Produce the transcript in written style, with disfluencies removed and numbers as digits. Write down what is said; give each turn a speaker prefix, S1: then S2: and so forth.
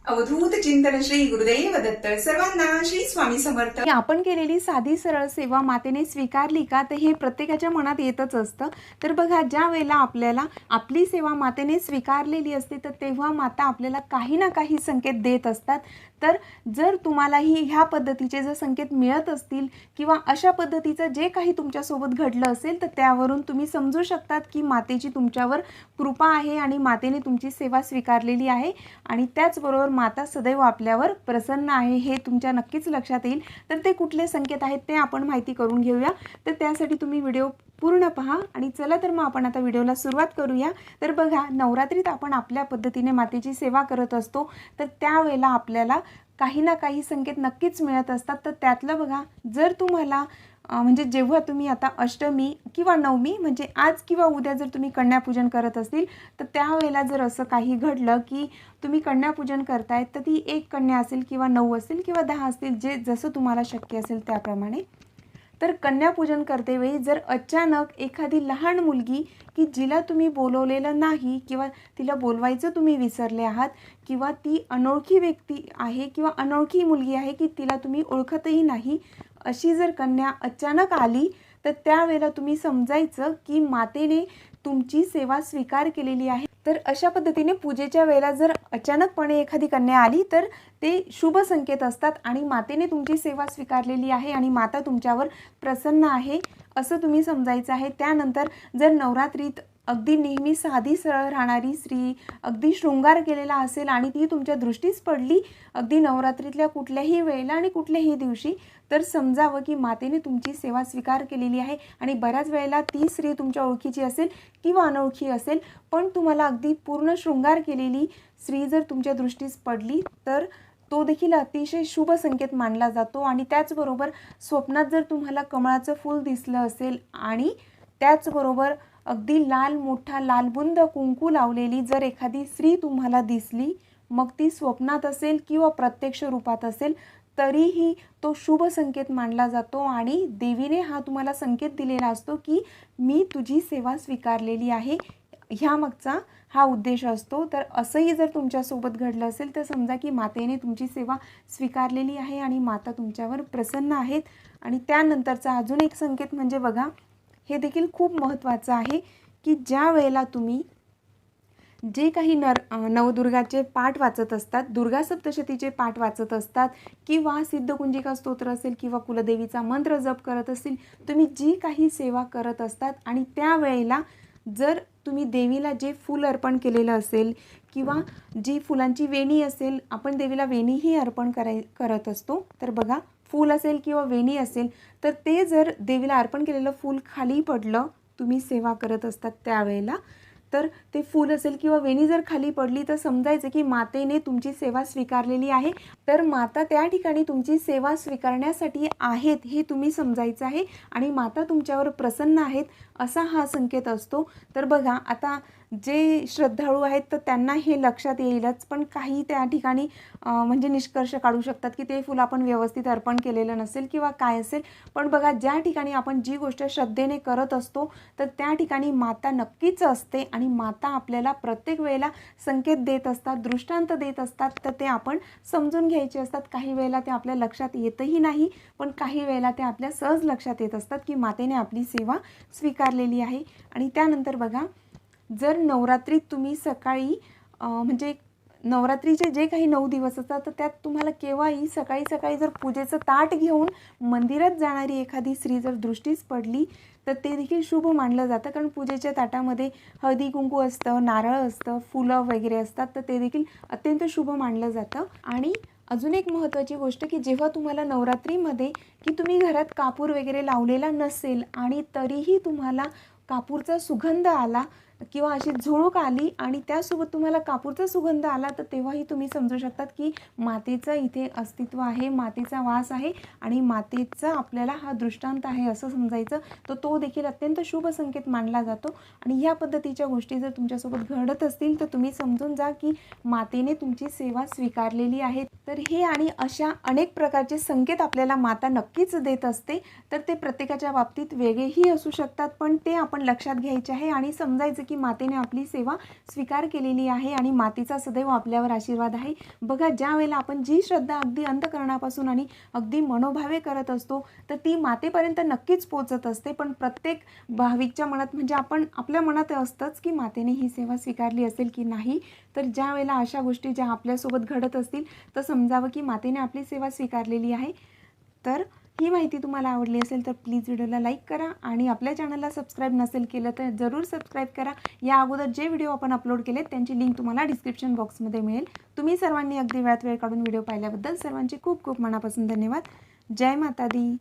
S1: अवधूत चिंतन श्री गुरुदेव दत्त सर्वांना श्री स्वामी समर्थ।
S2: आपण केलेली साधी सरळ सेवा मातेने स्वीकारली का, तर हे प्रत्येकाच्या मनात येतच असतं। तर बघा, ज्या वेळेला आपल्याला आपली सेवा मातेने स्वीकारलेली असते तर तेव्हा माता आपल्याला काही ना काही संकेत देत असतात। तर जर तुम्हालाही ह्या पद्धतीचे जर संकेत मिळत असतील किंवा अशा पद्धतीचं जे काही तुमच्यासोबत घडलं असेल तर त्यावरून तुम्ही समजू शकतात की मातेची तुमच्यावर कृपा आहे आणि मातेने तुमची सेवा स्वीकारलेली आहे आणि त्याचबरोबर माता सदैव आपल्यावर प्रसन्न आहे हे तुमच्या नक्कीच लक्षात येईल। तर ते कुठले संकेत आहेत ते आपण माहिती करून घेऊया। तर त्यासाठी तुम्ही व्हिडिओ पूर्ण पहा आणि चला तर मग आपण आता व्हिडिओला सुरुवात करूया। तर बघा, नवरात्रीत आपण आपल्या पद्धतीने मातेची सेवा करत असतो, तर त्यावेळेला आपल्याला काही ना काही संकेत नक्कीच मिळत असतात। तर त्यातलं बघा, जर तुम्हाला म्हणजे जेव्हा तुम्ही आता अष्टमी किंवा नवमी म्हणजे आज किंवा उद्या जर तुम्ही कन्यापूजन करत असतील तर त्यावेळेला जर असं काही घडलं की तुम्ही कन्यापूजन करताय तर ती एक कन्या असेल किंवा 9 असेल किंवा 10 असतील, जे जसं तुम्हाला शक्य असेल त्याप्रमाणे। तर कन्यापूजन करतेवेळी जर अचानक एखादी लहान मुलगी की जिला तुम्ही बोलवलेलं नाही किंवा तिला बोलवायचं तुम्ही विसरले आहात किंवा ती अनोळखी व्यक्ती आहे किंवा अनोळखी मुलगी आहे की तिला तुम्ही ओळखतही नाही, अशी जर कन्या अचानक आली तर त्यावेळेला तुम्ही समजायचं की मातेने तुमची सेवा स्वीकार केलेली आहे। तर अशा पद्धतीने पूजेच्या वेळेला जर अचानकपणे एखादी कन्या आली तर ते शुभ संकेत असतात आणि मातेने तुमची सेवा स्वीकारलेली आहे आणि माता तुमच्यावर प्रसन्न आहे असं तुम्ही समजायचं आहे। त्यानंतर जर नवरात्रीत अगदी नेहमी साधी सरळ राहणारी स्त्री अगदी शृंगार केलेला असेल आणि ती तुमच्या दृष्टीस पडली अगदी नवरात्रीतल्या कुठल्याही वेळेला आणि कुठल्याही दिवशी, तर समजावं की मातेने तुमची सेवा स्वीकार केलेली आहे। आणि बऱ्याच वेळेला ती स्त्री तुमच्या ओळखीची असेल किंवा अनोळखी असेल, पण तुम्हाला अगदी पूर्ण शृंगार केलेली स्त्री जर तुमच्या दृष्टीस पडली तर तो देखील अतिशय शुभ संकेत मानला जातो। आणि त्याचबरोबर स्वप्नात जर तुम्हाला कमळाचं फूल दिसलं असेल आणि त्याचबरोबर अगदी मोठा लालबुंद कुंकू लावलेली जर एखादी स्त्री तुम्हाला दिसली, मग ती स्वप्नात असेल किंवा प्रत्यक्ष रूपात असेल, तरीही तो शुभ संकेत मानला जातो आणि देवीने हा तुम्हाला संकेत दिलेला असतो की मी तुझी सेवा स्वीकारलेली आहे, ह्यामागचा हा उद्देश असतो। तर असंही जर तुमच्यासोबत घडलं असेल तर समजा की मातेने तुमची सेवा स्वीकारलेली आहे आणि माता तुमच्यावर प्रसन्न आहेत। आणि त्यानंतरचा अजून एक संकेत म्हणजे बघा, हे देखील खूप महत्त्वाचं आहे की ज्या वेळेला तुम्ही जे काही नवदुर्गाचे पाठ वाचत असतात, दुर्गा सप्तशतीचे पाठ वाचत असतात किंवा सिद्धकुंजिका स्तोत्र असेल किंवा कुलदेवीचा मंत्र जप करत असतील, तुम्ही जी काही सेवा करत असतात आणि त्यावेळेला जर तुम्ही देवीला जे फूल अर्पण केलेलं असेल किंवा जी फुलांची वेणी असेल, आपण देवीला वेणीही अर्पण करत असतो, तर बघा फूल असेल किंवा वेणी असेल तर ते जर देवीला अर्पण केलेलं फूल खाली पडलं तुम्ही सेवा करत असतात त्यावेळेला, तर ते फूल असेल किंवा वेणी जर खाली पडली तर समजायचं की मातेने तुमची सेवा स्वीकारलेली आहे। तर माता त्या ठिकाणी तुमची सेवा स्वीकारण्यासाठी आहेत हे तुम्ही समजायचं आहे आणि माता तुमच्यावर प्रसन्न आहेत असा हा संकेत असतो। तर बघा, आता जे श्रद्धाळू आहेत तर त्यांना हे लक्षात येईलच, पण काही त्या ठिकाणी म्हणजे निष्कर्ष काढू शकतात की ते फूल आपण व्यवस्थित अर्पण केलेलं नसेल किंवा काय असेल। पण बघा, ज्या ठिकाणी आपण जी गोष्ट श्रद्धेने करत असतो तर त्या ठिकाणी माता नक्कीच असते आणि माता आपल्याला प्रत्येक वेळेला संकेत देत असतात, दृष्टांत देत असतात, तर ते आपण समजून घ्यायचे असतात। काही वेळेला ते आपल्या लक्षात येतही नाही, पण काही वेळेला ते आपल्या सहज लक्षात येत असतात की मातेने आपली सेवा स्वीकारलेली आहे। आणि त्यानंतर बघा, जर नवरात्रीत तुम्ही सकाळी म्हणजे नवरात्रीचे जे काही 9 दिवस असतात तर त्यात तुम्हाला केव्हाही सकाळी सकाळी जर पूजेचं ताट घेऊन मंदिरात जाणारी एखादी स्त्री जर दृष्टीस पडली तर ते देखील शुभ मानलं जातं, कारण पूजेच्या ताटामध्ये हळदी कुंकू असतं, नारळ असतं, फुलं वगैरे असतात, तर ते देखील अत्यंत शुभ मानलं जातं। आणि अजून एक महत्त्वाची गोष्ट की जेव्हा तुम्हाला नवरात्रीमध्ये की तुम्ही घरात कापूर वगैरे लावलेला नसेल आणि तरीही तुम्हाला कापूरचा सुगंध आला किंवा अशी झुळूक आली आणि त्यासोबत तुम्हाला कापूरचा सुगंध आला, तर तेव्हाही तुम्ही समजू शकतात की मातेचं इथे अस्तित्व आहे, मातेचा वास आहे आणि मातेचा आपल्याला हा दृष्टांत आहे असं समजायचं। तर तो देखील अत्यंत शुभ संकेत मानला जातो। आणि ह्या पद्धतीच्या गोष्टी जर तुमच्यासोबत घडत असतील तर तुम्ही समजून जा की मातेने तुमची सेवा स्वीकारलेली आहे। तर हे आणि अशा अनेक प्रकारचे संकेत आपल्याला माता नक्कीच देत असते। तर ते प्रत्येकाच्या बाबतीत वेगळेही असू शकतात, पण ते आपण लक्षात घ्यायचे आहे आणि समजायचं की मातेने आपली सेवा स्वीकार केलेली आहे आणि मातेचा सदैव आपल्यावर आशीर्वाद आहे. बघा, ज्या वेळेला आपण जी श्रद्धा अगदी अंतःकरणापासून आणि अगदी मनोभावे करत असतो तर ती मातेपर्यंत नक्कीच पोहोचत असते. पण प्रत्येक भाविकच्या मनात म्हणजे आपल्या मनात असतंच की मातेने ही सेवा स्वीकारली असेल की नाही. तर ज्या वेळेला अशा गोष्टी ज्या आपल्यासोबत घडत असतील तर समजावं की मातेने आपली सेवा स्वीकारलेली आहे. तर ही माहिती तुम्हाला आवडली असेल तर प्लीज व्हिडिओला लाईक करा आणि आपल्या चॅनलला सबस्क्राईब नसेल केलं तर जरूर सबस्क्राईब करा. या अगोदर जे व्हिडिओ आपण अपलोड केलेत त्यांची लिंक तुम्हाला डिस्क्रिप्शन बॉक्समध्ये मिळेल. तुम्ही सर्वांनी अगदी वेळात वेळ काढून व्हिडिओ पाहिल्याबद्दल सर्वांचे खूप खूप मनापासून धन्यवाद. जय माता दी.